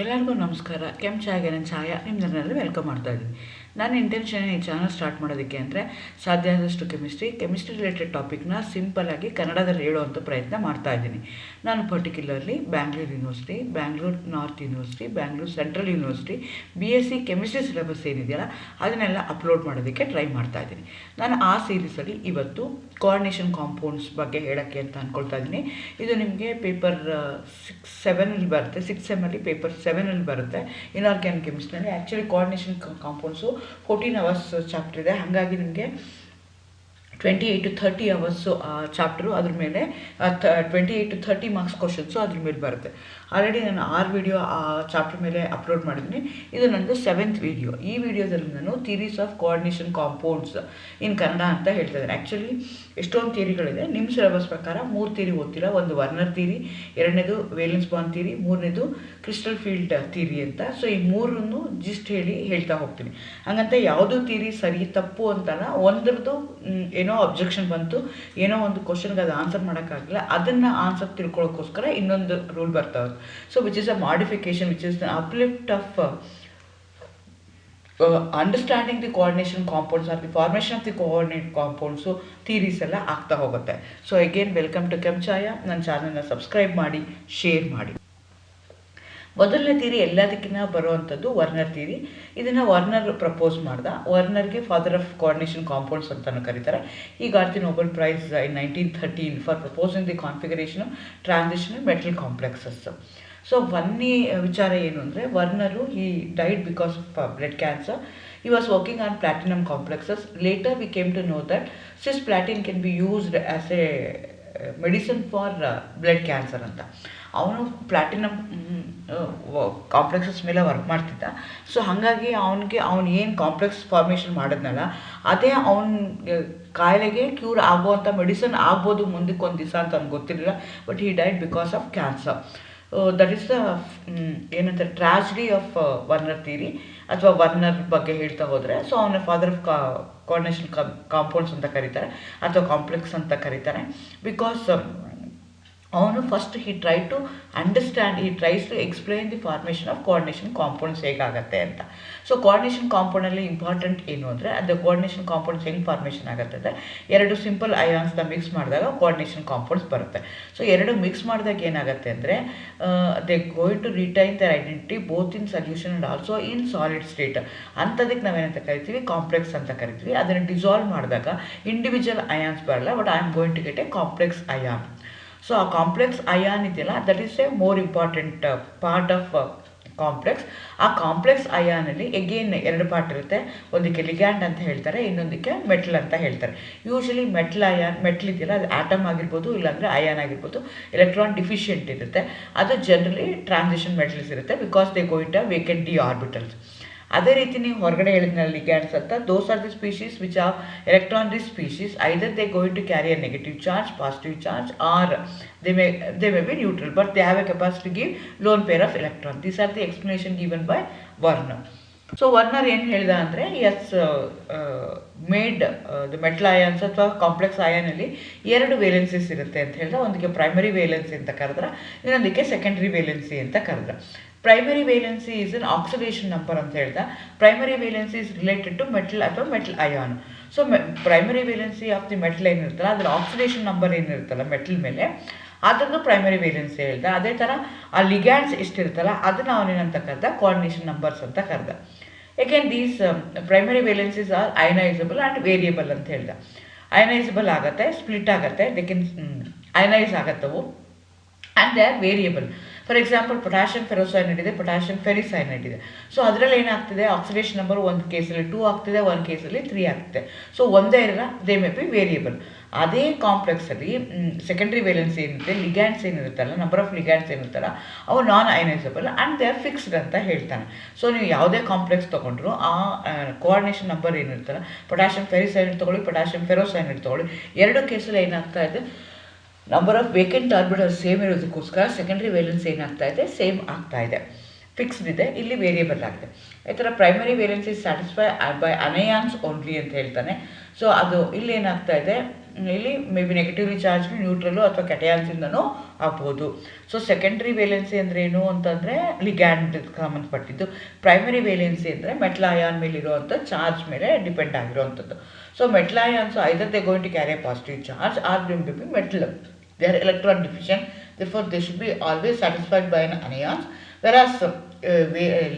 ಎಲ್ಲರಿಗೂ ನಮಸ್ಕಾರ. ಚಾಯ್ಗೆ ನನ್ನ ಛಾಯಾ ನಿಮ್ಮನ್ನೆಲ್ಲ ವೆಲ್ಕಮ್ ಮಾಡ್ತಾ ಇದ್ದೀನಿ. ನನ್ನ ಇಂಟೆನ್ಷನ್ ಈ ಚಾನಲ್ ಸ್ಟಾರ್ಟ್ ಮಾಡೋದಕ್ಕೆ ಅಂದರೆ ಸಾಧ್ಯ ಆದಷ್ಟು ಕೆಮಿಸ್ಟ್ರಿ ರಿಲೇಟೆಡ್ ಟಾಪಿಕ್ನ ಸಿಂಪಲ್ಲಾಗಿ ಕನ್ನಡದಲ್ಲಿ ಹೇಳುವಂಥ ಪ್ರಯತ್ನ ಮಾಡ್ತಾ ಇದ್ದೀನಿ. ನಾನು particularly Bangalore university, Bangalore north university, Bangalore central university BSc chemistry syllabus ಏನಿದೆಯಲ್ಲ ಅದನ್ನೆಲ್ಲ ಅಪ್ಲೋಡ್ ಮಾಡೋದಕ್ಕೆ ಟ್ರೈ ಮಾಡ್ತಾ ಇದ್ದೀನಿ. ನಾನು ಆ ಸೀರೀಸಲ್ಲಿ ಇವತ್ತು ಕೋಆರ್ಡಿನೇಷನ್ ಕಾಂಪೌಂಡ್ಸ್ ಬಗ್ಗೆ ಹೇಳೋಕ್ಕೆ ಅಂತ ಅಂದ್ಕೊಳ್ತಾ ಇದ್ದೀನಿ. ಇದು ನಿಮಗೆ ಪೇಪರ್ 6-7 ಬರುತ್ತೆ. 6 ಸೆಮ್ಮಲ್ಲಿ ಪೇಪರ್ 7 ಬರುತ್ತೆ ಇನ್ಆರ್ಗ್ಯಾನಿಕ್ ಕೆಮಿಸ್ಟ್ರಿಯಲ್ಲಿ. Actually coordination compounds 14 hours chapter ಇದೆ. ಹಾಗಾಗಿ ನಿಮಗೆ 28 to 30 ಅವರ್ಸು ಚಾಪ್ಟರು ಅದ್ರ ಮೇಲೆ 28 to 30 ಮಾರ್ಕ್ಸ್ ಕ್ವಶನ್ಸು ಅದ್ರ ಮೇಲೆ ಬರುತ್ತೆ. ಆಲ್ರೆಡಿ ನಾನು 6 ವಿಡಿಯೋ ಆ ಚಾಪ್ಟರ್ ಮೇಲೆ ಅಪ್ಲೋಡ್ ಮಾಡಿದ್ದೀನಿ. ಇದು ನನ್ನದು 7th ವಿಡಿಯೋ. ಈ ವಿಡಿಯೋದಲ್ಲಿ ನಾನು ಥಿಯರೀಸ್ ಆಫ್ ಕೋಆರ್ಡಿನೇಷನ್ ಕಾಂಪೌಂಡ್ಸ್ ಇನ್ ಕನ್ನಡ ಅಂತ ಹೇಳ್ತಾ ಇದ್ದೀನಿ. ಆ್ಯಕ್ಚುಲಿ ಎಷ್ಟೊಂದು ಥಿಯರಿಗಳಿದೆ. ನಿಮ್ಮ ಸಿಲೆಬಸ್ ಪ್ರಕಾರ 3 ಥಿಯರಿ ಓದ್ತೀರಾ. ಒಂದು ವರ್ನರ್ ಥಿಯರಿ, ಎರಡನೇದು ವೇಲೆನ್ಸ್ ಬಾಂಡ್ ಥಿಯರಿ, ಮೂರನೇದು ಕ್ರಿಸ್ಟಲ್ ಫೀಲ್ಡ್ ಥಿಯರಿ ಅಂತ. ಸೊ ಈ ಮೂರನ್ನು ಜಿಸ್ಟ್ ಹೇಳ್ತಾ ಹೋಗ್ತೀನಿ. ಹಾಗಂತ ಯಾವುದೂ ಥಿಯರಿ ಸರಿ ತಪ್ಪು ಅಂತಲ್ಲ. ಒಂದ್ರದ್ದು ಏನೋ ಅಬ್ಜೆಕ್ಷನ್ ಬಂತು, ಏನೋ ಒಂದು ಕ್ವಶನ್ಗೆ ಅದು ಆನ್ಸರ್ ಮಾಡೋಕ್ಕಾಗಲಿಲ್ಲ, ಅದನ್ನು ಆನ್ಸರ್ ತಿಳ್ಕೊಳ್ಳೋಕ್ಕೋಸ್ಕರ ಇನ್ನೊಂದು ರೂಲ್ ಬರ್ತಾವೆ. So which is a modification, which is the uplift of understanding the coordination compounds are the formation of the coordinate compounds theories ಎಲ್ಲ ಆಗ್ತಾ ಹೋಗುತ್ತೆ. So again welcome to Chaya. ನನ್ನ ಚಾನಲ್ನ ಸಬ್ಸ್ಕ್ರೈಬ್ ಮಾಡಿ, ಶೇರ್ ಮಾಡಿ. ಮೊದಲನೇ ಥಿಯರಿ ಎಲ್ಲದಕ್ಕಿಂತ ಬರುವಂಥದ್ದು ವರ್ನರ್ ಥಿಯರಿ. ಇದನ್ನು ವರ್ನರ್ ಪ್ರಪೋಸ್ ಮಾಡ್ದ. ವರ್ನರ್ಗೆ ಫಾದರ್ ಆಫ್ ಕೋಆರ್ಡಿನೇಷನ್ ಕಾಂಪೌಂಡ್ಸ್ ಅಂತಲೂ ಕರೀತಾರೆ. ಈ got the Nobel prize in 1913 for proposing the configuration transition metal complexes. So ಒಂದನೇ ವಿಚಾರ ಏನು ಅಂದರೆ, ವರ್ನರು ಈ died because of blood cancer. He was working on platinum complexes. Later we came to know that cisplatin can be used as a medicine for blood cancer ಅಂತ. ಅವನು platinum complexes ಮೇಲೆ work ಮಾಡ್ತಿದ್ದ. So ಹಾಗಾಗಿ ಅವನು ಏನು complex formation ಮಾಡಿದ್ನಲ್ಲ ಅದೇ ಅವನ ಕಾಯಿಲೆಗೆ ಕ್ಯೂರ್ ಆಗುವಂಥ ಮೆಡಿಸಿನ್ ಆಗ್ಬೋದು ಮುಂದಕ್ಕೆ ಒಂದು ದಿವಸ ಅಂತ ಅವ್ನಿಗೆ ಗೊತ್ತಿರಲಿಲ್ಲ. But he died because of cancer. That is the ಏನಂತಾರೆ ಟ್ರಾಜಿಡಿ ಆಫ್ ವರ್ನರ್ ಥಿಯರಿ ಅಥವಾ ವರ್ನರ್ ಬಗ್ಗೆ ಹೇಳ್ತಾ ಹೋದರೆ. ಸೊ ಅವನ ಫಾದರ್ ಆಫ್ ಕೋಆರ್ಡಿನೇಷನ್ ಕಾಂಪೌಂಡ್ಸ್ ಅಂತ ಕರೀತಾರೆ ಅಥವಾ ಕಾಂಪ್ಲೆಕ್ಸ್ ಅಂತ ಕರೀತಾರೆ. ಬಿಕಾಸ್ ಅವನು first he tries to explain the formation of coordination compounds ಹೇಗಾಗತ್ತೆ ಅಂತ. ಸೊ ಕೋಆರ್ಡಿನೇಷನ್ ಕಾಂಪೌಂಡಲ್ಲಿ ಇಂಪಾರ್ಟೆಂಟ್ ಏನು ಅಂದರೆ, ಅದು ಕೋಆರ್ಡಿನೇಷನ್ ಕಾಂಪೌಂಡ್ಸ್ ಹೆಂಗೆ ಫಾರ್ಮೇಷನ್ ಆಗುತ್ತೆ ಅಂದರೆ, ಎರಡು ಸಿಂಪಲ್ ಅಯಾನ್ಸ್ನ ಮಿಕ್ಸ್ ಮಾಡಿದಾಗ ಕೋಆರ್ಡಿನೇಷನ್ ಕಾಂಪೌಂಡ್ಸ್ ಬರುತ್ತೆ. ಸೊ ಎರಡು ಮಿಕ್ಸ್ ಮಾಡಿದಾಗ ಏನಾಗುತ್ತೆ ಅಂದರೆ, they going to retain their identity both in solution and also in solid state. ಅಂಥದಕ್ಕೆ ನಾವೇನಂತ ಕರಿತೀವಿ, ಕಾಂಪ್ಲೆಕ್ಸ್ ಅಂತ ಕರಿತೀವಿ. ಅದನ್ನು ಡಿಸಾಲ್ವ್ ಮಾಡಿದಾಗ ಇಂಡಿವಿಜುವಲ್ ಅಯಾನ್ಸ್ ಬರಲ್ಲ, but I am going to get a complex ion. So ಆ ಕಾಂಪ್ಲೆಕ್ಸ್ ಅಯಾನ್ ಇದೆಯಲ್ಲ, that is a more important part of complex. ಆ ಕಾಂಪ್ಲೆಕ್ಸ್ ಅಯಾನಲ್ಲಿ ಎಗೇನ್ ಎರಡು ಪಾರ್ಟ್ ಇರುತ್ತೆ. ಒಂದಕ್ಕೆ ಲಿಗ್ಯಾಂಡ್ ಅಂತ ಹೇಳ್ತಾರೆ, ಇನ್ನೊಂದಕ್ಕೆ ಮೆಟಲ್ ಅಂತ ಹೇಳ್ತಾರೆ. ಯೂಶಲಿ ಮೆಟಲ್ ಇದೆಯಲ್ಲ, ಅದು ಆಟಮ್ ಆಗಿರ್ಬೋದು, ಇಲ್ಲಾಂದರೆ ಅಯಾನ್ ಆಗಿರ್ಬೋದು, ಎಲೆಕ್ಟ್ರಾನ್ ಡಿಫಿಷಿಯೆಂಟ್ ಇರುತ್ತೆ. ಅದು ಜನರಲಿ ಟ್ರಾನ್ಸಿಷನ್ ಮೆಟಲ್ಸ್ ಇರುತ್ತೆ, because they go it a vacant d-orbitals. ಅದೇ ರೀತಿ ನೀವು ಹೊರಗಡೆ ಹೇಳಿದ್ನಲ್ಲ ಲಿಗ್ಯಾಂಡ್ಸ್ ಅಂತ, those are the species which are electron rich species. Either they going to carry a negative charge, positive charge, or they may be neutral, but they have a capacity to give lone pair of electrons. These are the explanation given by Werner. So Werner ಏನು ಹೇಳ್ದ ಅಂದರೆ, as made the metal ions ಅಥವಾ complex ಅಯಾನಲ್ಲಿ ಎರಡು valencies ಇರುತ್ತೆ ಅಂತ ಹೇಳಿದ್ರೆ, ಒಂದಕ್ಕೆ ಪ್ರೈಮರಿ ವೇಲೆನ್ಸಿ ಅಂತ ಕರೆದ್ರೆ, ಇನ್ನೊಂದಕ್ಕೆ ಸೆಕೆಂಡ್ರಿ ವೇಲೆನ್ಸಿ ಅಂತ ಕರೆದ್ರೆ. Primary valency is an oxidation number ಅಂತ ಹೇಳ್ದ. Primary valency is related to metal ಅಥವಾ metal ion. So primary valency of the metal ಏನಿರುತ್ತಲ್ಲ, ಅದರ ಆಕ್ಸಿಡೇಷನ್ ನಂಬರ್ ಏನಿರುತ್ತಲ್ಲ ಮೆಟಲ್ ಮೇಲೆ, ಅದನ್ನು ಪ್ರೈಮರಿ ವೇಲೆನ್ಸಿ ಹೇಳ್ದ. ಅದೇ ಥರ ಆ ಲಿಗ್ಯಾಂಡ್ಸ್ ಎಷ್ಟಿರುತ್ತಲ್ಲ ಅದನ್ನು ಅವನೇನಂತ ಕರೆದ, ಕೋಆರ್ಡಿನೇಷನ್ ನಂಬರ್ಸ್ ಅಂತ ಕರೆದ. ಏಕೆಂದ್ರೆ these primary valencies are ionisable and variable ಅಂತ ಹೇಳ್ದ. ಅಯನೈಸಬಲ್ ಆಗುತ್ತೆ, ಸ್ಪ್ಲಿಟ್ ಆಗುತ್ತೆ, ದೇ ಕೆನ್ ಅಯನೈಸ್ ಆಗುತ್ತವು, and they are variable. For example potassium ferrocyanide ಇದೆ, ಪೊಟ್ಯಾಷಿಯಂ ಫೆರಿಸೈನೈಡ್ ಇದೆ. ಸೊ ಅದರಲ್ಲಿ ಏನಾಗ್ತಿದೆ, ಆಕ್ಸಿಡೇಷನ್ ನಂಬರ್ ಒಂದು ಕೇಸಲ್ಲಿ 2 ಆಗ್ತಿದೆ, ಒಂದು ಕೇಸಲ್ಲಿ 3 ಆಗ್ತಿದೆ. ಸೊ ಒಂದೇ ಇರಲ್ಲ, ದೇ ಮೇ ಬಿ ವೇರಿಯಬಲ್. ಅದೇ ಕಾಂಪ್ಲೆಕ್ಸಲ್ಲಿ ಸೆಕೆಂಡ್ರಿ ವೇಲೆನ್ಸಿ ಏನಿರುತ್ತೆ, ಲಿಗ್ಯಾಂಡ್ಸ್ ಏನಿರುತ್ತಲ್ಲ, ನಂಬರ್ ಆಫ್ ಲಿಗ್ಯಾಂಡ್ಸ್ ಏನಿರುತ್ತಲ್ಲ, ಅವು non ionisable and they are fixed ಅಂತ ಹೇಳ್ತಾನೆ. ಸೊ ನೀವು ಯಾವುದೇ ಕಾಂಪ್ಲೆಕ್ಸ್ ತೊಗೊಂಡ್ರು ಆ ಕೋಆರ್ಡಿನೇಷನ್ ನಂಬರ್ ಏನಿರುತ್ತಲ್ಲ, ಪೊಟ್ಯಾಷಿಯಂ ಫೆರಿಸೈನೈಡ್ ತೊಗೊಳ್ಳಿ, ಪೊಟ್ಯಾಷಿಯಂ ಫೆರೋಸೈನೈಡ್ ತೊಗೊಳ್ಳಿ, ಎರಡು ಕೇಸಲ್ಲಿ ಏನಾಗ್ತಾ ಇದೆ, number of vacant orbital same ಇರೋದಕ್ಕೋಸ್ಕರ ಸೆಕೆಂಡ್ರಿ ವೇಲೆನ್ಸಿ ಏನಾಗ್ತಾ ಇದೆ, ಸೇಮ್ ಆಗ್ತಾ ಇದೆ, ಫಿಕ್ಸ್ಡ್ ಇದೆ, ಇಲ್ಲಿ ವೇರಿಯಬಲ್ ಆಗಿದೆ. ಈ ಥರ primary valency satisfy by anions only ಅಂತ ಹೇಳ್ತಾನೆ. ಸೊ ಅದು ಇಲ್ಲಿ ಏನಾಗ್ತಾ ಇದೆ, ಇಲ್ಲಿ may be negatively charge neutral ಅಥವಾ ಕೆಟಯಾನ್ಸಿಂದನೂ ಆಗ್ಬೋದು. ಸೊ ಸೆಕೆಂಡ್ರಿ ವೇಲೆನ್ಸಿ ಅಂದರೆ ಏನು ಅಂತಂದರೆ ಲಿಗ್ಯಾಂಡ್ ಸಂಬಂಧಪಟ್ಟಿದ್ದು. ಪ್ರೈಮರಿ ವೇಲೆನ್ಸಿ ಅಂದರೆ ಮೆಟಲ್ ಅಯಾನ್ ಮೇಲೆ ಇರುವಂಥ ಚಾರ್ಜ್ ಮೇಲೆ ಡಿಪೆಂಡ್ ಆಗಿರುವಂಥದ್ದು. So metal ions either they going to carry positive charge or going to be metal. They are electron deficient, therefore they should be always satisfied by an anions. Whereas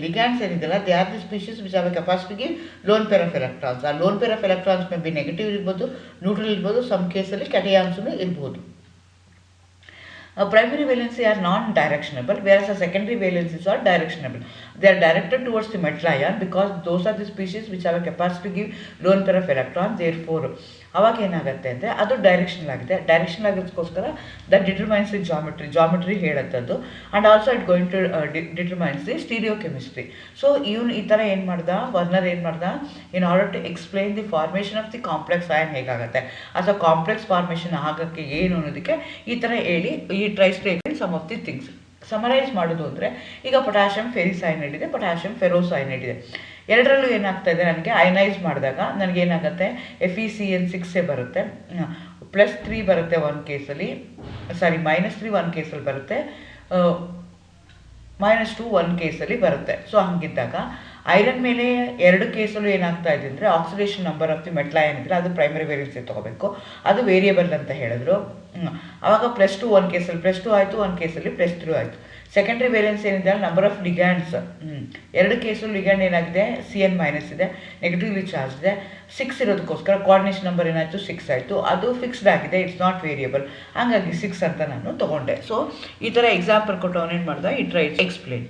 ligands ಏನಿದೆಯಲ್ಲ, they are the species which have a capacity to give lone pair of electrons. ಆ lone pair of electrons may be negative ಇರ್ಬೋದು, neutral ಇರ್ಬೋದು, some ಕೇಸಲ್ಲಿ cations ಇರ್ಬೋದು. Primary valency are non-directionable, whereas the secondary valencies are directionable. They are directed towards the metal ion because those are the species which have a capacity to give lone pair of electrons. Therefore, ಅವಾಗ ಏನಾಗುತ್ತೆ ಅಂದರೆ ಅದು directional ಆಗಿದೆ. Directional ಆಗಿರೋದಕ್ಕೋಸ್ಕರ that determines the geometry ಹೇಳುತ್ತದ್ದು. And also it going to determines the stereochemistry. So ಇವನು ಈ ಥರ ಏನು ಮಾಡ್ದ, ವರ್ನರ್ ಏನು ಮಾಡ್ದ, in order to explain the formation of the complex ion ಹೇಗಾಗುತ್ತೆ, ಅಥವಾ ಕಾಂಪ್ಲೆಕ್ಸ್ ಫಾರ್ಮೇಷನ್ ಆಗೋಕ್ಕೆ ಏನು ಅನ್ನೋದಕ್ಕೆ ಈ ಥರ ಹೇಳಿ ಈ tries to explain some of the things. Summarize ಮಾಡೋದು ಅಂದರೆ, ಈಗ ಪೊಟ್ಯಾಷಿಯಮ್ ಫೆರಿಸೈನೈಡ್ ಇದೆ, ಪೊಟ್ಯಾಷಿಯಮ್ ಫೆರೋಸೈನೈಡ್ ಇದೆ. ಎರಡರಲ್ಲೂ ಏನಾಗ್ತಾ ಇದೆ, ನನಗೆ ಅಯನೈಸ್ ಮಾಡಿದಾಗ ನನಗೇನಾಗುತ್ತೆ, FeCN6 ಬರುತ್ತೆ, +3 ಬರುತ್ತೆ ಒಂದು ಕೇಸಲ್ಲಿ, -3 ಒಂದು ಕೇಸಲ್ಲಿ ಬರುತ್ತೆ, -2 ಒಂದು ಕೇಸಲ್ಲಿ ಬರುತ್ತೆ. ಸೊ ಹಂಗಿದ್ದಾಗ ಐರನ್ ಮೇಲೆ ಎರಡು ಕೇಸಲ್ಲೂ ಏನಾಗ್ತಾ ಇದೆ ಅಂದರೆ oxidation number of the metal ion ಇದ್ದರೆ ಅದು ಪ್ರೈಮರಿ ವೇರಿಯನ್ಸಿ ತೊಗೋಬೇಕು, ಅದು ವೇರಿಯಬಲ್ ಅಂತ ಹೇಳಿದ್ರು. ಆವಾಗ +2 ಒಂದು ಕೇಸಲ್ಲಿ +2 ಆಯಿತು, ಒಂದು ಕೇಸಲ್ಲಿ +3 ಆಯಿತು. ಸೆಕೆಂಡ್ರಿ ವೇಲೆನ್ಸ್ ಏನಿದೆ, ನಂಬರ್ ಆಫ್ ಲಿಗ್ಯಾಂಡ್ಸ್, ಎರಡು ಕೇಸಲ್ಲಿ ಲಿಗ್ಯಾಂಡ್ ಏನಾಗಿದೆ, CN- ಇದೆ, ನೆಗೆಟಿವ್ಲಿ ಚಾರ್ಜ್ ಇದೆ. 6 ಇರೋದಕ್ಕೋಸ್ಕರ ಕೋಆರ್ಡಿನೇಷನ್ ನಂಬರ್ ಏನಾಯಿತು, 6 ಆಯಿತು. ಅದು ಫಿಕ್ಸ್ಡ್ ಆಗಿದೆ, ಇಟ್ಸ್ ನಾಟ್ ವೇರಿಯಬಲ್, ಹಾಗಾಗಿ 6 ಅಂತ ನಾನು ತೊಗೊಂಡೆ. ಸೊ ಈ ಥರ ಎಕ್ಸಾಂಪಲ್ ಕೊಟ್ಟು ಅವನೇನು ಮಾಡ್ದೆ, ಈ ಟ್ರೈ ಎಕ್ಸ್ಪ್ಲೇನ್.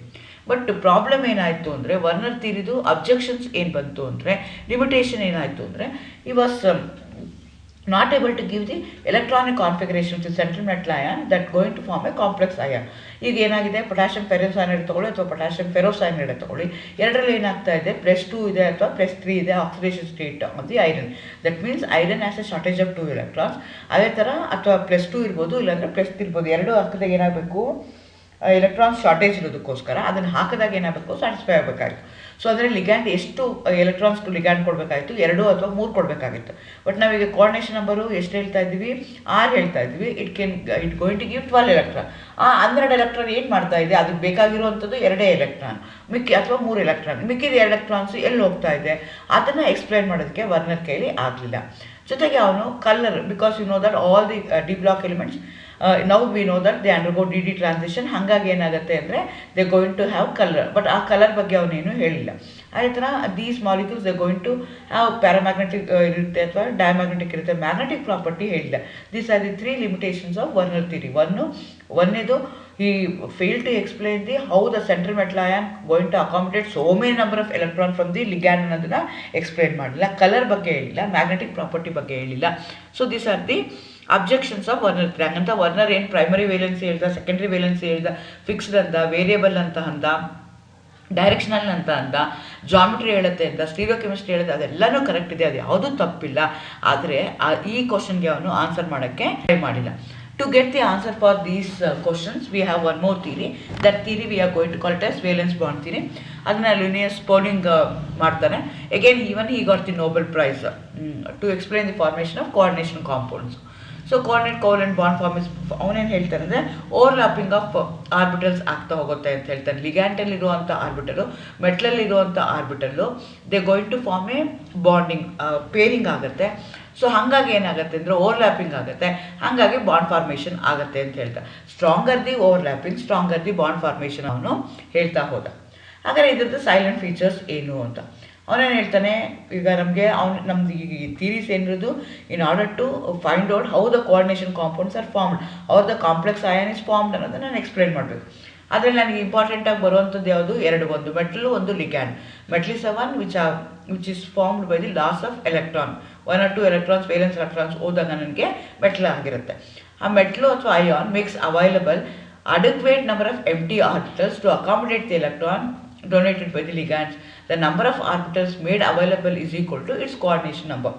ಬಟ್ ಪ್ರಾಬ್ಲಮ್ ಏನಾಯಿತು ಅಂದರೆ, ವರ್ನರ್ ಥಿಯರಿದು ಅಬ್ಜೆಕ್ಷನ್ಸ್ ಏನು ಬಂತು ಅಂದರೆ, ಲಿಮಿಟೇಷನ್ ಏನಾಯಿತು ಅಂದರೆ, ಈ was not able to give the electronic configuration of the central metal ion that going to form a complex ion. ಈಗ ಏನಾಗಿದೆ, ಪೊಟ್ಯಾಷಿಯಮ್ ಫೆರೋಸೈನೈಡ್ ತೊಗೊಳ್ಳಿ ಅಥವಾ ಪೊಟ್ಯಾಷಿಯಮ್ ಫೆರೋಸೈನೈಡ್ ತೊಗೊಳ್ಳಿ, ಎರಡರಲ್ಲಿ ಏನಾಗ್ತಾ ಇದೆ, +2 ಇದೆ ಅಥವಾ +3 ಇದೆ oxidation state of the iron. That means iron has A shortage of 2 electrons. ಅದೇ ಥರ ಅಥವಾ +2 ಇರ್ಬೋದು, ಇಲ್ಲಾಂದರೆ +3 ಇರ್ಬೋದು. ಎರಡು ಹಾಕಿದಾಗ ಏನಾಗಬೇಕು, ಎಲೆಕ್ಟ್ರಾನ್ಸ್ ಶಾರ್ಟೇಜ್ ಇರೋದಕ್ಕೋಸ್ಕರ ಅದನ್ನು ಹಾಕಿದಾಗ ಏನಾಗಬೇಕು, ಸ್ಯಾಟಿಸ್ಫೈ ಆಗಬೇಕಾಗಿತ್ತು. ಸೊ ಅಂದರೆ ಲಿಗ್ಯಾಂಡ್ ಎಷ್ಟು ಎಲೆಕ್ಟ್ರಾನ್ಸ್ ಲಿಗ್ಯಾಂಡ್ ಕೊಡಬೇಕಾಗಿತ್ತು, 2 ಅಥವಾ 3 ಕೊಡಬೇಕಾಗಿತ್ತು. ಬಟ್ ನಾವೀಗ ಕೋಆರ್ಡಿನೇಷನ್ ನಂಬರು ಎಷ್ಟು ಹೇಳ್ತಾ ಇದ್ದೀವಿ, 6 ಹೇಳ್ತಾ ಇದ್ದೀವಿ. It going to give 12 electron. ಆ 12 ಎಲೆಕ್ಟ್ರಾನ್ ಏನು ಮಾಡ್ತಾ ಇದೆ, ಅದಕ್ಕೆ ಬೇಕಾಗಿರುವಂಥದ್ದು 2 ಎಲೆಕ್ಟ್ರಾನ್ ಅಥವಾ 3 ಎಲೆಕ್ಟ್ರಾನ್. ಮಿಕ್ಕಿದ ಎಲೆಕ್ಟ್ರಾನ್ಸ್ ಎಲ್ಲಿ ಹೋಗ್ತಾ ಇದೆ, ಅದನ್ನು ಎಕ್ಸ್ಪ್ಲೈನ್ ಮಾಡೋದಕ್ಕೆ ವರ್ನರ್ ಕೈಲಿ ಆಗಲಿಲ್ಲ. ಜೊತೆಗೆ ಅವನು colour, because you know that all the D block elements now we know that they undergo dd transition. ಹಾಗಾಗಿ ಏನಾಗುತ್ತೆ ಅಂದರೆ they going to have colour. But ಆ ಕಲರ್ ಬಗ್ಗೆ ಅವನೇನು ಹೇಳಿಲ್ಲ. ಅದೇ ಥರ these molecules they going to have paramagnetic ಇರುತ್ತೆ ಅಥವಾ ಡಯಾಮ್ಯಾಗ್ನೆಟಿಕ್ ಇರುತ್ತೆ, ಮ್ಯಾಗ್ನೆಟಿಕ್ ಪ್ರಾಪರ್ಟಿ ಹೇಳಿಲ್ಲ. These are the 3 limitations of Werner theory. ಒಂದೇದು, he failed to explain how the central metal ion going to accommodate so many number of electron from the ligand ಅನ್ನೋದನ್ನ explain ಮಾಡಲಿಲ್ಲ. Colour ಬಗ್ಗೆ ಹೇಳಿಲ್ಲ, magnetic property ಬಗ್ಗೆ ಹೇಳಿಲ್ಲ. So these are the objections of Werner theory. ಹಂಗಂತ Werner ಏನು primary valency ಹೇಳ್ದ, secondary valency ಹೇಳ್ದ, ಫಿಕ್ಸ್ಡ್ ಅಂತ, ವೇರಿಯಬಲ್ ಅಂತ ಅಂದ, ಡೈರೆಕ್ಷನಲ್ ಅಂತ ಅಂದ, ಜಾಮೆಟ್ರಿ ಹೇಳುತ್ತೆ ಅಂತ, ಸ್ಟೀರಿಯೋಕೆಮಿಸ್ಟ್ರಿ ಹೇಳುತ್ತೆ, ಅದೆಲ್ಲನೂ ಕರೆಕ್ಟ್ ಇದೆ, ಅದು ಯಾವುದೂ ತಪ್ಪಿಲ್ಲ. ಆದರೆ ಈ ಕ್ವಶನ್ಗೆ ಅವನು ಆನ್ಸರ್ ಮಾಡೋಕ್ಕೆ ಟ್ರೈ ಮಾಡಿಲ್ಲ. To get the answer for these questions, we have one more theory. That theory we are going to call it as valence bond theory. ಅದನ್ನ Linnaeus Pauling ಮಾಡ್ತಾನೆ. Again, even he got the Nobel Prize to explain the formation of coordination compounds. So covalent bond forms ಅವನೇನು ಹೇಳ್ತಾನೆ ಅಂದರೆ, overlapping of orbitals ಆಗ್ತಾ ಹೋಗುತ್ತೆ ಅಂತ ಹೇಳ್ತಾನೆ. ಲಿಗ್ಯಾಂಡಲ್ಲಿರುವಂಥ ಆರ್ಬಿಟಲು, ಮೆಟ್ಲಲ್ಲಿರುವಂಥ orbital, they going to form a bonding, pairing ಆಗುತ್ತೆ. ಸೊ ಹಾಗಾಗಿ ಏನಾಗುತ್ತೆ ಅಂದರೆ ಓವರ್ಲ್ಯಾಪಿಂಗ್ ಆಗುತ್ತೆ, ಹಾಗಾಗಿ ಬಾಂಡ್ ಫಾರ್ಮೇಷನ್ ಆಗುತ್ತೆ ಅಂತ ಹೇಳ್ತಾರೆ. Stronger the overlapping, stronger the bond formation ಅವನು ಹೇಳ್ತಾ ಹೋದ. ಹಾಗಾದರೆ ಇದ್ರದ್ದು ಸೈಲೆಂಟ್ ಫೀಚರ್ಸ್ ಏನು ಅಂತ ಅವನೇನು ಹೇಳ್ತಾನೆ. ಈಗ ನಮ್ದು ಈ ಥೀರೀಸ್ ಏನಿರೋದು, in order to find out how the coordination compounds are formed, how the complex ion is formed ಅನ್ನೋದನ್ನು ನಾನು ಎಕ್ಸ್ಪ್ಲೈನ್ ಮಾಡಬೇಕು. ಅದರಲ್ಲಿ ನನಗೆ ಇಂಪಾರ್ಟೆಂಟಾಗಿ ಬರುವಂಥದ್ದು ಯಾವುದು, ಒಂದು ಮೆಟಲು, ಒಂದು ligand. Metal is a one which is formed by the laws of electron. 1 or 2 electrons, valence electrons ಹೋದಾಗ ನನಗೆ ಮೆಟಲ್ ಆಗಿರುತ್ತೆ. ಆ ಮೆಟಲು ಅಥವಾ ion makes available adequate number of empty orbitals to accommodate the electron donated by the ligands. The number of orbitals made available is equal to its coordination number.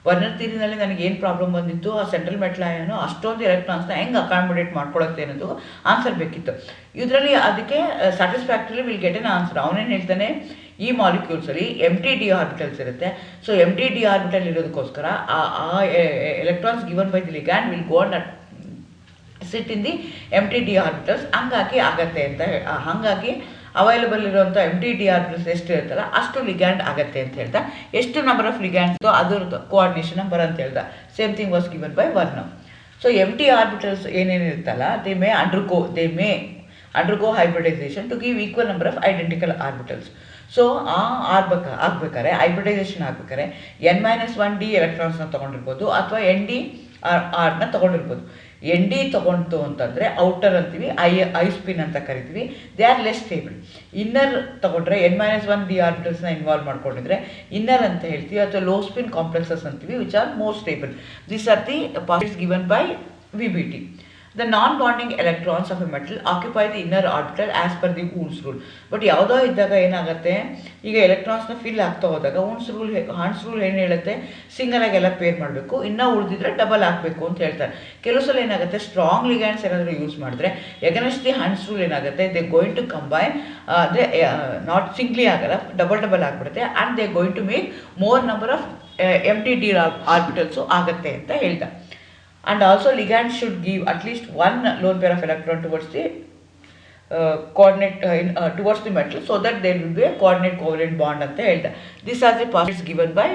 Werner ಥಿಯರಿನಲ್ಲಿ ನನಗೆ ಏನು problem ಬಂದಿತ್ತು, ಆ central metal ಅಯಾನು ಅಷ್ಟೊಂದು ಎಲೆಕ್ಟ್ರಾನ್ಸ್ನ ಹೆಂಗೆ accommodate ಮಾಡ್ಕೊಳುತ್ತೆ ಅನ್ನೋದು answer ಬೇಕಿತ್ತು. ಇದರಲ್ಲಿ ಅದಕ್ಕೆ satisfactory will get N answer. ಅವನೇನು ಹೇಳ್ತಾನೆ, ಈ ಮಾಲಿಕ್ಯೂಲ್ಸಲ್ಲಿ ಎಂಟಿ ಡಿ ಆರ್ಬಿಟಲ್ಸ್ ಇರುತ್ತೆ. ಸೊ ಎಂಟಿ ಡಿ ಆರ್ಬಿಟಲ್ ಇರೋದಕ್ಕೋಸ್ಕರ ಆ electrons given by the ligand will go on sit in the M T D orbitals. ಹಂಗಾಗಿ ಆಗತ್ತೆ ಅಂತ ಹಾಗಾಗಿ ಅವೈಲಬಲ್ ಇರುವಂಥ ಎಮ್ ಟಿ ಡಿ ಆರ್ಬಿಟಲ್ಸ್ ಎಷ್ಟು ಇರುತ್ತಲ್ಲ ಅಷ್ಟು ಲಿಗ್ಯಾಂಡ್ ಆಗತ್ತೆ ಅಂತ ಹೇಳ್ದ. ಎಷ್ಟು ನಂಬರ್ ಆಫ್ ಲಿಗ್ಯಾಂಡ್ಸ್ ಅದರದ್ದು ಕೋಆರ್ಡಿನೇಷನ್ ನಂಬರ್ ಅಂತ ಹೇಳ್ದ. Same thing was given by Werner. So M T orbitals ಏನೇನಿರುತ್ತಲ್ಲ they may undergo hybridisation to give equal number of identical orbitals. So ಆಗ್ಬೇಕಾದ್ರೆ ಹೈಬ್ರಿಡೈಸೇಷನ್ ಆಗ್ಬೇಕಾದ್ರೆ n-1d ಎಲೆಕ್ಟ್ರಾನ್ಸ್ನ ತೊಗೊಂಡಿರ್ಬೋದು ಅಥವಾ ND ಆರ್ನ ತೊಗೊಂಡಿರ್ಬೋದು. ND ತೊಗೊಂಡು ಅಂತಂದರೆ ಔಟರ್ ಅಂತೀವಿ, ಐ ಸ್ಪಿನ್ ಅಂತ ಕರಿತೀವಿ. They are less stable. Inner ತೊಗೊಂಡ್ರೆ n-1d ಆರ್ಬಿಟಲ್ಸ್ನ ಇನ್ವಾಲ್ವ್ ಮಾಡ್ಕೊಂಡಿದ್ರೆ ಇನ್ನರ್ ಅಂತ ಹೇಳ್ತೀವಿ ಅಥವಾ ಲೋ ಸ್ಪಿನ್ ಕಾಂಪ್ಲೆಕ್ಸಸ್ ಅಂತೀವಿ, which are more stable. These are the positives given by VBT. The non-bonding electrons of a metal occupy the inner orbital as per the Hund's rule. But ಯಾವುದೋ ಇದ್ದಾಗ ಏನಾಗುತ್ತೆ, ಈಗ ಎಲೆಕ್ಟ್ರಾನ್ಸ್ನ fill ಆಗ್ತಾ ಹೋದಾಗ Hund's rule ಏನು ಹೇಳುತ್ತೆ, single ಆಗಿ ಎಲ್ಲ ಪೇರ್ ಮಾಡಬೇಕು, ಇನ್ನೂ ಉಳಿದಿದ್ರೆ ಡಬಲ್ ಹಾಕಬೇಕು ಅಂತ ಹೇಳ್ತಾರೆ. ಕೆಲವು ಸಲ ಏನಾಗುತ್ತೆ, ಸ್ಟ್ರಾಂಗ್ ಲಿಗ್ಯಾಂಡ್ಸ್ ಏನಾದರೂ ಯೂಸ್ ಮಾಡಿದ್ರೆ ಎಗನೆಸ್ಟ್ ದಿ ಹಂಡ್ಸ್ ರೂಲ್ ಏನಾಗುತ್ತೆ, ದೇ ಗೋಯಿಂಗ್ ಟು ಕಂಬೈನ್, ಅಂದರೆ ನಾಟ್ ಸಿಂಗ್ಲಿ ಆಗಲ್ಲ, ಡಬಲ್ ಆಗಿಬಿಡುತ್ತೆ. And they going to make more number of MTD orbitals ಆಗುತ್ತೆ ಅಂತ ಹೇಳ್ದ. And also ligand should give at least one lone pair of electron towards the coordinate towards the metal, so that there will be a coordinate covalent bond ಅಂತ ಹೇಳ್ದ. These are the postulates given by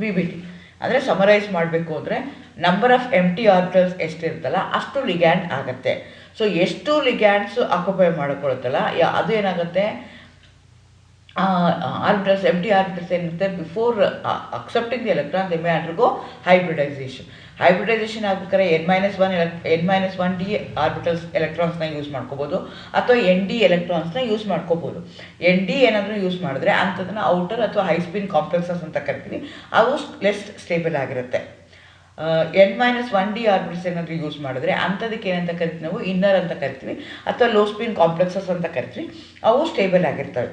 VBT. ಅಂದರೆ summarise ಮಾಡಬೇಕು ಅಂದರೆ number of M T orbitals ಎಷ್ಟಿರುತ್ತಲ್ಲ ಅಷ್ಟು ligand ಆಗುತ್ತೆ. So ಎಷ್ಟು ligands occupy ಮಾಡಿಕೊಳ್ಳುತ್ತಲ್ಲ ಅದು ಏನಾಗುತ್ತೆ, ಆರ್ಬಿಟಲ್ಸ್ ಎಮ್ ಟಿ ಆರ್ಬಿಟಲ್ಸ್ ಏನಿರುತ್ತೆ, before accepting the electron they may undergo hybridization. Hybridization ಆಗ್ಬೇಕಾದ್ರೆ n-1d ಆರ್ಬಿಟಲ್ಸ್ ಎಲೆಕ್ಟ್ರಾನ್ಸ್ನ ಯೂಸ್ ಮಾಡ್ಕೋಬೋದು ಅಥವಾ ND ಎಲೆಕ್ಟ್ರಾನ್ಸ್ನ ಯೂಸ್ ಮಾಡ್ಕೋಬೋದು. ND ಏನಾದರೂ ಯೂಸ್ ಮಾಡಿದ್ರೆ ಅಂಥದನ್ನು ಔಟರ್ ಅಥವಾ ಹೈ ಸ್ಪಿನ್ ಕಾಂಪ್ಲೆಕ್ಸಸ್ ಅಂತ ಕರಿತೀವಿ, ಅವು ಲೆಸ್ ಸ್ಟೇಬಲ್ ಆಗಿರುತ್ತೆ. n-1d ಆರ್ಬಿಟಲ್ಸ್ ಏನಾದರೂ ಯೂಸ್ ಮಾಡಿದ್ರೆ ಅಂಥದಕ್ಕೆ ಏನಂತ ಕರಿತೀವಿ ನಾವು, ಇನ್ನರ್ ಅಂತ ಕರಿತೀವಿ ಅಥವಾ ಲೋ ಸ್ಪಿನ್ ಕಾಂಪ್ಲೆಕ್ಸಸ್ ಅಂತ ಕರಿತೀವಿ, ಅವು ಸ್ಟೇಬಲ್ ಆಗಿರ್ತವೆ.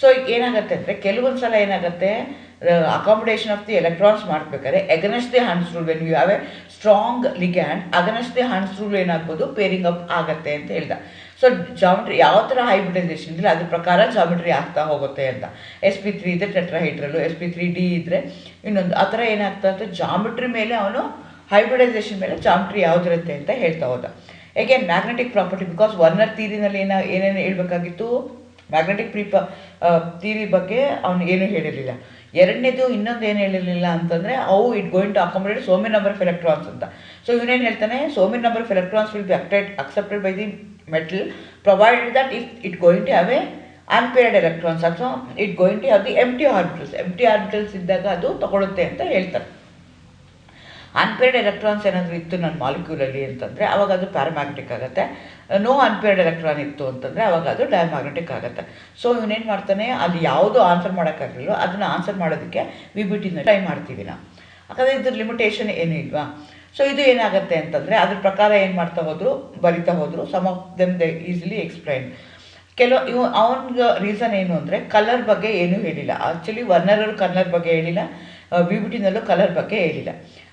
ಸೊ ಏನಾಗುತ್ತೆ ಅಂದರೆ ಕೆಲವೊಂದು ಸಲ ಏನಾಗುತ್ತೆ, ಅಕಾಮಿಡೇಷನ್ ಆಫ್ ದಿ ಎಲೆಕ್ಟ್ರಾನ್ಸ್ ಮಾಡಬೇಕಾದ್ರೆ against the Hund's rule, when you have a strong ligand against the Hund's rule ಏನಾಗ್ಬೋದು, ಪೇರಿಂಗ್ ಅಪ್ ಆಗುತ್ತೆ ಅಂತ ಹೇಳ್ದ. ಸೊ ಜಾಮೆಟ್ರಿ ಯಾವ ಥರ ಹೈಬ್ರಿಡೈಸೇಷನ್ ಇದ್ದರೆ ಅದ್ರ ಪ್ರಕಾರ ಜಾಮೆಟ್ರಿ ಆಗ್ತಾ ಹೋಗುತ್ತೆ ಅಂತ. sp3 ಇದ್ದರೆ ಟೆಟ್ರಾಹೈಡ್ರಲ್ಲು, sp3d ಇದ್ದರೆ ಇನ್ನೊಂದು, ಆ ಥರ ಏನಾಗ್ತಾ ಅಂತ ಜಾಮೆಟ್ರಿ ಮೇಲೆ ಅವನು ಹೈಬ್ರಿಡೈಸೇಷನ್ ಮೇಲೆ ಜಾಮೆಟ್ರಿ ಯಾವುದಿರುತ್ತೆ ಅಂತ ಹೇಳ್ತಾ ಹೋದ. ಏಕೆಂದ್ರೆ ಮ್ಯಾಗ್ನೆಟಿಕ್ ಪ್ರಾಪರ್ಟಿ, ಬಿಕಾಸ್ ವರ್ನರ್ ಥಿಯರಿನಲ್ಲಿ ಏನೇನು ಹೇಳ್ಬೇಕಾಗಿತ್ತು, ಮ್ಯಾಗ್ನೆಟಿಕ್ ಥಿಯರಿ ಬಗ್ಗೆ ಅವನು ಏನೂ ಹೇಳಿರಲಿಲ್ಲ. ಎರಡನೇದು ಇನ್ನೊಂದು ಏನು ಹೇಳಿರಲಿಲ್ಲ ಅಂತಂದರೆ ಅವು it going to accommodate so many number of electrons ಅಂತ. ಸೊ ಇವನೇನು ಹೇಳ್ತಾನೆ, so many number of electrons will be accepted by the metal provided that if it going to have a unpaired electrons ಅಥವಾ it going to have the M T orbitals ಇದ್ದಾಗ ಅದು ತಗೊಳುತ್ತೆ ಅಂತ ಹೇಳ್ತಾರೆ. Unpaired electrons ಏನಾದರೂ ಇತ್ತು ನನ್ನ ಮಾಲಿಕ್ಯೂಲಲ್ಲಿ ಅಂತಂದರೆ ಅವಾಗ ಅದು ಪ್ಯಾರಾಮ್ಯಾಗ್ನೆಟಿಕ್ ಆಗುತ್ತೆ. ನೋ ಅನ್ಪೇರ್ಡ್ ಎಲೆಕ್ಟ್ರಾನ್ ಇತ್ತು ಅಂತಂದರೆ ಅವಾಗ ಅದು ಡಯಾಮ್ಯಾಗ್ನೆಟಿಕ್ ಆಗುತ್ತೆ. ಸೊ ಇವನೇನು ಮಾಡ್ತಾನೆ, ಅದು ಯಾವುದು ಆನ್ಸರ್ ಮಾಡೋಕ್ಕಾಗಲಿಲ್ಲೋ ಅದನ್ನು ಆನ್ಸರ್ ಮಾಡೋದಕ್ಕೆ VBTನ ಟ್ರೈ ಮಾಡ್ತೀವಿ ನಾವು, ಯಾಕಂದರೆ ಇದ್ರ ಲಿಮಿಟೇಷನ್ ಏನೂ ಇಲ್ವಾ. ಸೊ ಇದು ಏನಾಗುತ್ತೆ ಅಂತಂದರೆ ಅದ್ರ ಪ್ರಕಾರ ಏನು ಬರಿತಾ ಹೋದರು. Some of them they easily explain. ಅವನಿಗೆ ರೀಸನ್ ಏನು ಅಂದರೆ ಕಲರ್ ಬಗ್ಗೆ ಏನೂ ಹೇಳಿಲ್ಲ. ಆ್ಯಕ್ಚುಲಿ ವರ್ನರ್ ಕಲರ್ ಬಗ್ಗೆ ಹೇಳಿಲ್ಲ, VBTನಲ್ಲೂ ಕಲರ್ ಬಗ್ಗೆ ಹೇಳಿಲ್ಲ.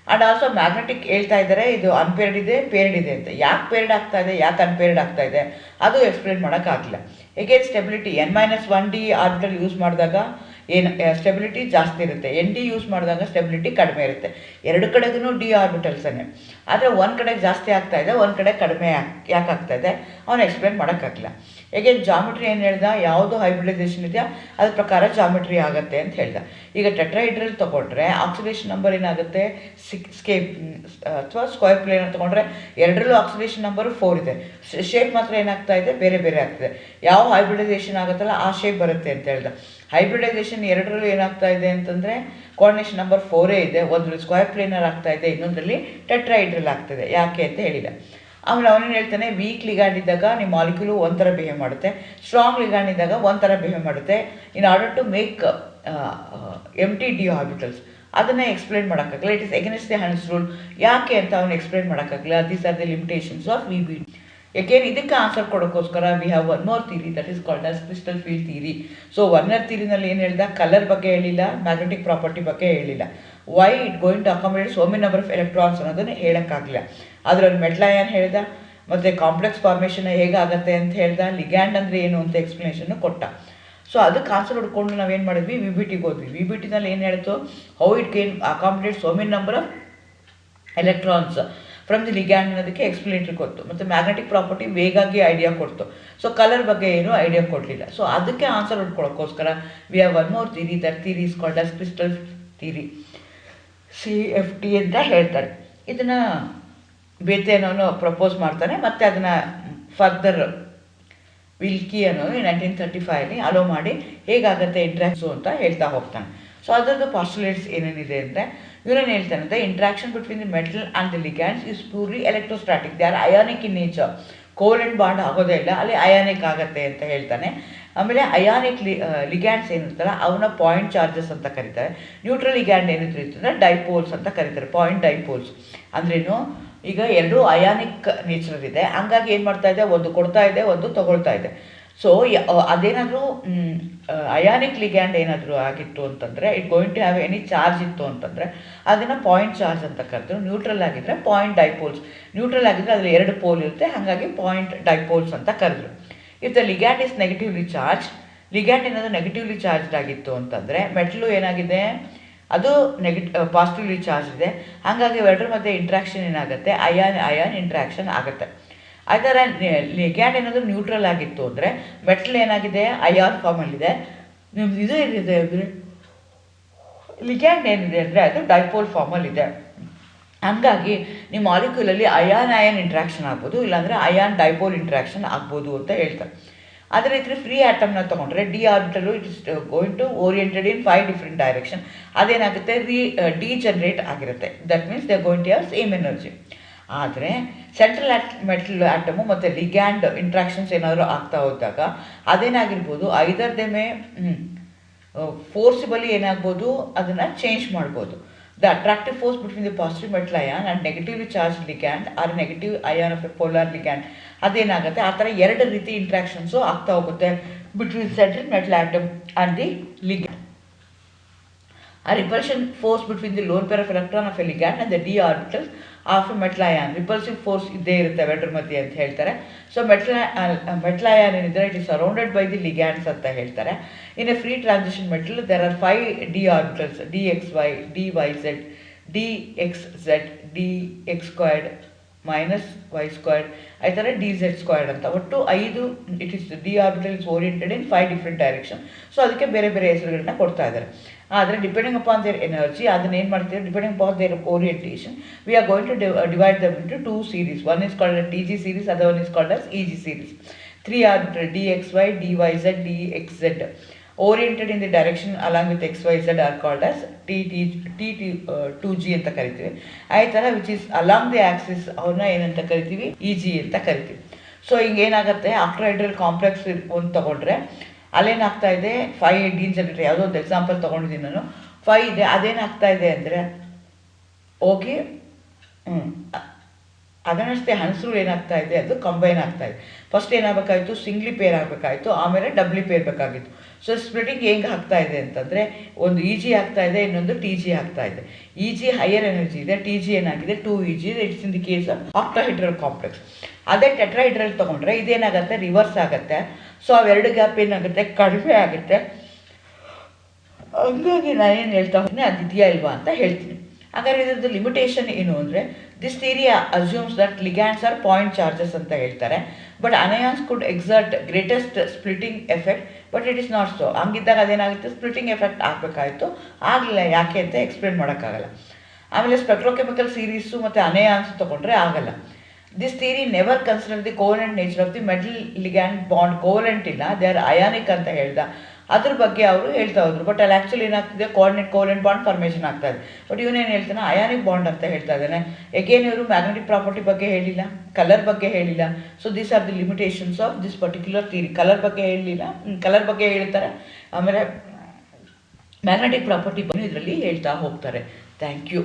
ಆ್ಯಂಡ್ ಆಲ್ಸೋ ಮ್ಯಾಗ್ನೆಟಿಕ್ ಹೇಳ್ತಾ ಇದ್ದಾರೆ ಇದು ಅನ್ಪೇರ್ಡ್ ಇದೆ, ಪೇರ್ಡ್ ಇದೆ ಅಂತ. ಯಾಕೆ ಪೇರ್ಡ್ ಆಗ್ತಾ ಇದೆ, ಯಾಕೆ ಅನ್ಪೇರ್ಡ್ ಆಗ್ತಾ ಇದೆ ಅದು ಎಕ್ಸ್ಪ್ಲೇನ್ ಮಾಡೋಕ್ಕಾಗಲಿಲ್ಲ. ಹೇಗೆ ಸ್ಟೆಬಿಲಿಟಿ n-1d ಆರ್ಬಿಟಲ್ ಯೂಸ್ ಮಾಡಿದಾಗ ಏನು ಸ್ಟೆಬಿಲಿಟಿ ಜಾಸ್ತಿ ಇರುತ್ತೆ, ND ಯೂಸ್ ಮಾಡಿದಾಗ ಸ್ಟೆಬಿಲಿಟಿ ಕಡಿಮೆ ಇರುತ್ತೆ. ಎರಡು ಕಡೆಗೂ ಡಿ ಆರ್ಬಿಟಲ್ಸನ್ನೇ, ಆದರೆ ಒಂದು ಕಡೆ ಜಾಸ್ತಿ ಆಗ್ತಾಯಿದೆ, ಒಂದು ಕಡೆ ಕಡಿಮೆ ಯಾಕೆ ಆಗ್ತಾಯಿದೆ ಅವನು ಎಕ್ಸ್ಪ್ಲೇನ್ ಮಾಡೋಕ್ಕಾಗಲಿಲ್ಲ. ಹೇಗೆ ಜಾಮೆಟ್ರಿ ಏನು ಹೇಳ್ದ, ಯಾವುದು ಹೈಬ್ರಿಡೈಸೇಷನ್ ಇದೆಯಾ ಅದ್ರ ಪ್ರಕಾರ ಜಾಮೆಟ್ರಿ ಆಗುತ್ತೆ ಅಂತ ಹೇಳ್ದ. ಈಗ ಟೆಟ್ರಾಹೈಡ್ರಲ್ ತೊಗೊಂಡ್ರೆ ಆಕ್ಸಿಡೇಷನ್ ನಂಬರ್ ಏನಾಗುತ್ತೆ, ಅಥವಾ ಸ್ಕ್ವೇರ್ ಪ್ಲೇನ್ ತೊಗೊಂಡ್ರೆ ಎರಡರಲ್ಲೂ ಆಕ್ಸಿಡೇಷನ್ ನಂಬರ್ 4 ಇದೆ. ಶೇಪ್ ಮಾತ್ರ ಏನಾಗ್ತಾ ಇದೆ, ಬೇರೆ ಬೇರೆ ಆಗ್ತಿದೆ. ಯಾವ ಹೈಬ್ರಿಡೈಸೇಷನ್ ಆಗುತ್ತಲ್ಲ ಆ ಶೇಪ್ ಬರುತ್ತೆ ಅಂತ ಹೇಳ್ದ. ಹೈಬ್ರಿಡೈಸೇಷನ್ ಎರಡರಲ್ಲೂ ಏನಾಗ್ತಾ ಇದೆ ಅಂತಂದರೆ ಕೋಆರ್ಡಿನೇಷನ್ ನಂಬರ್ 4 ಇದೆ. ಒಂದರಲ್ಲಿ ಸ್ಕ್ವೇರ್ ಪ್ಲೇನರ್ ಆಗ್ತಾ ಇದೆ, ಇನ್ನೊಂದರಲ್ಲಿ ಟೆಟ್ರಾಹೈಡ್ರಲ್ ಆಗ್ತಿದೆ. ಯಾಕೆ ಅಂತ ಹೇಳಿಲ್ಲ. ಆಮೇಲೆ ಅವನೇನು ಹೇಳ್ತಾನೆ, ವೀಕ್ ಲಿಗ್ಯಾಂಡ್ ಇದ್ದಾಗ ನಿಮ್ಮ ಮಾಲಿಕ್ಯೂಲು ಒಂಥರ ಬಿಹೇವ್ ಮಾಡುತ್ತೆ, ಸ್ಟ್ರಾಂಗ್ ಲಿಗ್ಯಾಂಡ್ ಇದ್ದಾಗ ಒಂಥರ ಬಿಹೇವ್ ಮಾಡುತ್ತೆ. In order to make MTD orbitals ಅದನ್ನೇ ಎಕ್ಸ್ಪ್ಲೇನ್ ಮಾಡೋಕ್ಕಾಗಲ್ಲ. It is against the Hund's rule. ಯಾಕೆ ಅಂತ ಅವನು ಎಕ್ಸ್ಪ್ಲೇನ್ ಮಾಡೋಕ್ಕಾಗಲ್ಲ. These are the limitations of VBT. ಏಕೆಂದ್ರೆ ಇದಕ್ಕೆ ಆನ್ಸರ್ ಕೊಡೋಕ್ಕೋಸ್ಕರ we have one more theory that is called as crystal field theory. So Werner ಥಿಯರಿನಲ್ಲಿ ಏನು ಹೇಳ್ದ, ಕಲರ್ ಬಗ್ಗೆ ಹೇಳಿಲ್ಲ, ಮ್ಯಾಗ್ನೆಟಿಕ್ ಪ್ರಾಪರ್ಟಿ ಬಗ್ಗೆ ಹೇಳಿಲ್ಲ. Why it going to accommodate so many number of electrons ಅನ್ನೋದನ್ನು ಹೇಳೋಕ್ಕಾಗಲಿಲ್ಲ. ಆದರೆ ಅವ್ನು ಮೆಟಲ್ ಅಯಾನ್ ಹೇಳ್ದ, ಮತ್ತು ಕಾಂಪ್ಲೆಕ್ಸ್ ಫಾರ್ಮೇಷನ್ ಹೇಗಾಗುತ್ತೆ ಅಂತ ಹೇಳ್ದ, ಲಿಗ್ಯಾಂಡ್ ಅಂದರೆ ಏನು ಅಂತ ಎಕ್ಸ್ಪ್ಲನೇಷನ್ನು ಕೊಟ್ಟ. ಸೊ ಅದಕ್ಕೆ ಆನ್ಸರ್ ಹುಡ್ಕೊಂಡು ನಾವೇನು ಮಾಡಿದ್ವಿ, VBTಗೆ ಹೋದ್ವಿ. VBTನಲ್ಲಿ ಏನು ಹೇಳ್ತು, how it can accommodate so many number of electrons from the ligand ಅನ್ನೋದಕ್ಕೆ ಎಕ್ಸ್ಪ್ಲನೇಟರಿ ಕೊಡ್ತು, ಮತ್ತು ಮ್ಯಾಗ್ನೆಟಿಕ್ ಪ್ರಾಪರ್ಟಿ ವೇಗಾಗಿ ಐಡಿಯಾ ಕೊಡ್ತು. ಸೊ ಕಲರ್ ಬಗ್ಗೆ ಏನೂ ಐಡಿಯಾ ಕೊಡಲಿಲ್ಲ. ಸೊ ಅದಕ್ಕೆ ಆನ್ಸರ್ ಹುಡ್ಕೊಳ್ಳೋಕ್ಕೋಸ್ಕರ we have one more theory, that theory is called as crystal theory, CFT ಅಂತ ಹೇಳ್ತಾರೆ. ಇದನ್ನು ಬೇತೆ ಅನ್ನೋನು ಪ್ರಪೋಸ್ ಮಾಡ್ತಾನೆ, ಮತ್ತು ಅದನ್ನು ಫರ್ದರ್ ವಿಲ್ಕಿ ಅನ್ನೋನು 1935 ಅಲೋ ಮಾಡಿ ಹೇಗಾಗುತ್ತೆ ಇಂಟ್ರಾಕ್ಷನ್ಸು ಅಂತ ಹೇಳ್ತಾ ಹೋಗ್ತಾನೆ. ಸೊ ಅದರದ್ದು ಪಾಸ್ಟುಲೇಟ್ಸ್ ಏನೇನಿದೆ ಅಂದರೆ ಇವನೇನು ಹೇಳ್ತಾನೆ ಅಂದರೆ interaction between the metal and the ligands is purely electrostatic, they are ionic in nature. Covalent bond ಆಗೋದೇ ಇಲ್ಲ, ಅಲ್ಲಿ ಅಯಾನಿಕ್ ಆಗುತ್ತೆ ಅಂತ ಹೇಳ್ತಾನೆ. ಆಮೇಲೆ ಅಯಾನಿಕ್ ಲಿಗ್ಯಾಂಡ್ಸ್ ಏನಿರ್ತಲ್ಲ ಅವನ್ನ ಪಾಯಿಂಟ್ ಚಾರ್ಜಸ್ ಅಂತ ಕರೀತಾರೆ. ನ್ಯೂಟ್ರಲ್ ಲಿಗ್ಯಾಂಡ್ ಏನಿದ್ರು ಇರ್ತದೆ ಡೈಪೋಲ್ಸ್ ಅಂತ ಕರೀತಾರೆ, ಪಾಯಿಂಟ್ ಡೈಪೋಲ್ಸ್. ಅಂದ್ರೇನು, ಈಗ ಎರಡೂ ಅಯಾನಿಕ್ ನೇಚರ್ ಇದೆ, ಹಂಗಾಗಿ ಏನು ಮಾಡ್ತಾ ಇದೆ, ಒಂದು ಕೊಡ್ತಾ ಇದೆ, ಒಂದು ತಗೊಳ್ತಾ ಇದೆ. ಸೊ ಅದೇನಾದರೂ ಅಯಾನಿಕ್ ಲಿಗ್ಯಾಂಡ್ ಏನಾದರೂ ಆಗಿತ್ತು ಅಂತಂದರೆ, it going to have any charge ಇತ್ತು ಅಂತಂದರೆ ಅದನ್ನು ಪಾಯಿಂಟ್ ಚಾರ್ಜ್ ಅಂತ ಕರೆದ್ರು. ನ್ಯೂಟ್ರಲ್ ಆಗಿದ್ದರೆ ಪಾಯಿಂಟ್ ಡೈಪೋಲ್ಸ್, ನ್ಯೂಟ್ರಲ್ ಆಗಿದ್ದರೆ ಅದರಲ್ಲಿ 2 ಪೋಲ್ ಇರುತ್ತೆ, ಹಾಗಾಗಿ ಪಾಯಿಂಟ್ ಡೈಪೋಲ್ಸ್ ಅಂತ ಕರೆದ್ರು. If the ligand is negatively charge, ligand ಏನಾದರೂ ನೆಗೆಟಿವ್ಲಿ ಚಾರ್ಜ್ಡ್ ಆಗಿತ್ತು ಅಂತಂದರೆ ಮೆಟಲು ಏನಾಗಿದೆ, ಅದು ಪಾಸಿಟಿವ್ಲಿ ಚಾರ್ಜ್ ಇದೆ, ಹಾಗಾಗಿ ಎರಡರ ಮಧ್ಯೆ ಇಂಟ್ರಾಕ್ಷನ್ ಏನಾಗುತ್ತೆ, ಅಯಾನ್ ಇಂಟ್ರಾಕ್ಷನ್ ಆಗುತ್ತೆ. ಅದರ ಲಿಗ್ಯಾಂಡ್ ಏನಾದರೂ ನ್ಯೂಟ್ರಲ್ ಆಗಿತ್ತು ಅಂದರೆ ಮೆಟಲ್ ಏನಾಗಿದೆ, ಅಯಾನ್ ಫಾರ್ಮಲ್ಲಿದೆ. ನಿಮ್ದು ಇದು ಏನಿದೆ ಅಂದರೆ ಲಿಗ್ಯಾಂಡ್ ಏನಿದೆ ಅಂದರೆ ಅದು ಡೈಪೋಲ್ ಫಾರ್ಮಲ್ಲಿದೆ. ಹಂಗಾಗಿ ನಿಮ್ಮ ಮಾಲಿಕ್ಯೂಲಲ್ಲಿ ಅಯಾನ್ ಇಂಟ್ರಾಕ್ಷನ್ ಆಗ್ಬೋದು, ಇಲ್ಲಾಂದರೆ ಅಯಾನ್ ಡೈಪೋಲ್ ಇಂಟ್ರಾಕ್ಷನ್ ಆಗ್ಬೋದು ಅಂತ ಹೇಳ್ತಾರೆ. ಅದೇ ರೀತಿ ಫ್ರೀ ಆಟಮ್ನ ತೊಗೊಂಡ್ರೆ D orbital it is going to oriented in 5 different direction. ಅದೇನಾಗುತ್ತೆ, ಡಿಜನರೇಟ್ ಆಗಿರುತ್ತೆ. That means they going to have same energy. ಆದರೆ ಸೆಂಟ್ರಲ್ ಮೆಟಲ್ ಆಟಮು ಮತ್ತು ಲಿಗ್ಯಾಂಡ್ ಇಂಟ್ರಾಕ್ಷನ್ಸ್ ಏನಾದರೂ ಆಗ್ತಾ ಹೋದಾಗ ಅದೇನಾಗಿರ್ಬೋದು, ಐದರ್ ದೇ ಮೇ ಫೋರ್ಸಿಬಲಿ ಏನಾಗ್ಬೋದು, ಅದನ್ನು ಚೇಂಜ್ ಮಾಡ್ಬೋದು. The attractive force between the positive metal ion and negatively charge ligand or negative ion of a polar ligand, ಅದೇನಾಗುತ್ತೆ, ಆ ಥರ 2 ರೀತಿ ಇಂಟ್ರಾಕ್ಷನ್ಸು ಆಗ್ತಾ ಹೋಗುತ್ತೆ between central metal atom and the ligand. A repulsion force between the lone pair of electron of a ligand and the d orbitals of a metal ion. Repulsive force ಇದ್ದೇ ಇರುತ್ತೆ ಎರಡರ ಮಧ್ಯೆ ಅಂತ ಹೇಳ್ತಾರೆ. ಸೊ ಮೆಟಲ್ ಅಯಾನ್ ಏನಿದ್ರೆ it is surrounded by the ligands ಅಂತ ಹೇಳ್ತಾರೆ. In a free transition metal there are 5 d orbitals, dxy, dyz, dxz, dx squared minus y squared, ಈ ಥರ dz squared ಅಂತ ಒಟ್ಟು 5. It is D orbital is oriented in 5 different direction. So ಅದಕ್ಕೆ ಬೇರೆ ಬೇರೆ ಹೆಸರುಗಳನ್ನ ಕೊಡ್ತಾ ಇದ್ದಾರೆ. ಆದರೆ ಡಿಪೆಂಡಿಂಗ್ ಅಪಾನ್ ದೇರ್ ಎನರ್ಜಿ, ಅದನ್ನ ಏನು ಮಾಡ್ತೀವಿ, depending upon their orientation we are going to divide them into 2 series. One is called as TG series, other one is called as EG series. 3 orbital dxy, dyz, dxz oriented in the direction along with xyz are called as T2G ಅಂತ ಕರಿತೀವಿ. ಈ ಥರ which is along the Axis ಅವನ್ನ ಏನಂತ ಕರಿತೀವಿ, EG ಅಂತ ಕರಿತೀವಿ. So ಹಿಂಗೇನಾಗುತ್ತೆ, ಆಕ್ಟ್ರೈಡ್ರಲ್ complex ಒಂದು ತಗೊಂಡ್ರೆ ಅಲ್ಲೇನಾಗ್ತಾ ಇದೆ, 5 ಡಿಜನರೇಟ್, ಯಾವುದೋ ಒಂದು ಎಕ್ಸಾಂಪಲ್ ತೊಗೊಂಡಿದ್ದೀನಿ ನಾನು, 5 ಇದೆ. ಅದೇನಾಗ್ತಾ ಇದೆ ಅಂದರೆ ಹೋಗಿ ಅದನ್ನಷ್ಟೇ ಹಣಸರು ಏನಾಗ್ತಾ ಇದೆ, ಅದು ಕಂಬೈನ್ ಆಗ್ತಾ ಇದೆ. ಫಸ್ಟ್ ಏನಾಗಬೇಕಾಯಿತು, ಸಿಂಗ್ಲಿ ಪೇರ್ ಆಗಬೇಕಾಯಿತು, ಆಮೇಲೆ ಡಬ್ಲಿ ಪೇರ್ ಬೇಕಾಗಿತ್ತು. ಸೊ ಸ್ಪ್ಲಿಟಿಂಗ್ ಹೆಂಗೆ ಆಗ್ತಾ ಇದೆ ಅಂತಂದರೆ ಒಂದು EG ಆಗ್ತಾ ಇದೆ, ಇನ್ನೊಂದು TG ಆಗ್ತಾ ಇದೆ. EG ಹೈಯರ್ ಎನರ್ಜಿ ಇದೆ, TG ಏನಾಗಿದೆ 2EG, it's in the case of octahedral complex. ಅದೇ ಟೆಟ್ರಾಹೈಡ್ರಲ್ ತೊಗೊಂಡ್ರೆ ಇದೇನಾಗುತ್ತೆ, ರಿವರ್ಸ್ ಆಗುತ್ತೆ. ಸೊ ಅವೆರಡು ಗ್ಯಾಪ್ ಏನಾಗುತ್ತೆ, ಕಡಿಮೆ ಆಗುತ್ತೆ. ಹಂಗಾಗಿ ನಾನೇನು ಹೇಳ್ತಾ ಹೋಗ್ತೀನಿ, ಅದು ಇದೆಯಾ ಇಲ್ವಾ ಅಂತ ಹೇಳ್ತೀನಿ. ಹಾಗಾದ್ರೆ ಇದ್ರದ್ದು ಲಿಮಿಟೇಷನ್ ಏನು ಅಂದರೆ, this theory assumes that ligands are point charges ಅಂತ ಹೇಳ್ತಾರೆ. But anions could exert greatest splitting effect, but it is not so. ಹಂಗಿದ್ದಾಗ ಅದೇನಾಗುತ್ತೆ, ಸ್ಪ್ಲಿಟಿಂಗ್ ಎಫೆಕ್ಟ್ ಆಗಬೇಕಾಯಿತು, ಆಗಲಿಲ್ಲ. ಯಾಕೆ ಅಂತ ಎಕ್ಸ್ಪ್ಲೇನ್ ಮಾಡೋಕ್ಕಾಗಲ್ಲ. ಆಮೇಲೆ ಸ್ಪೆಕ್ಟ್ರೋಕೆಮಿಕಲ್ ಸೀರೀಸು ಮತ್ತು ಅನಯಾನ್ಸ್ ತೊಗೊಂಡ್ರೆ ಆಗಲ್ಲ. This theory never consider the covalent nature of the metal ligand bond. Covalent ಇಲ್ಲ, ದೇ ಆರ್ ಅಯಾನಿಕ್ ಅಂತ ಹೇಳ್ದ. ಅದ್ರ ಬಗ್ಗೆ ಅವರು ಹೇಳ್ತಾ ಹೋದ್ರು. ಬಟ್ ಅಲ್ಲಿ ಆ್ಯಕ್ಚುಲಿ ಏನಾಗ್ತಿದೆ, ಕೋವಲೆಂಟ್ ಬಾಂಡ್ ಫಾರ್ಮೇಷನ್ ಆಗ್ತಾ ಇದೆ. ಬಟ್ ಇವನೇನು ಹೇಳ್ತಾನೆ, ಅಯಾನಿಕ್ ಬಾಂಡ್ ಅಂತ ಹೇಳ್ತಾ ಇದ್ದಾನೆ. ಎಗೇನ್ ಇವರು ಮ್ಯಾಗ್ನೆಟಿಕ್ ಪ್ರಾಪರ್ಟಿ ಬಗ್ಗೆ ಹೇಳಿಲ್ಲ, ಕಲರ್ ಬಗ್ಗೆ ಹೇಳಿಲ್ಲ. So these are the limitations of this particular theory. Colour ಬಗ್ಗೆ ಹೇಳಲಿಲ್ಲ, ಕಲರ್ ಬಗ್ಗೆ ಹೇಳ್ತಾರೆ, ಆಮೇಲೆ ಮ್ಯಾಗ್ನೆಟಿಕ್ ಪ್ರಾಪರ್ಟಿ ಬಗ್ಗೆ ಇದರಲ್ಲಿ ಹೇಳ್ತಾ ಹೋಗ್ತಾರೆ. Thank you.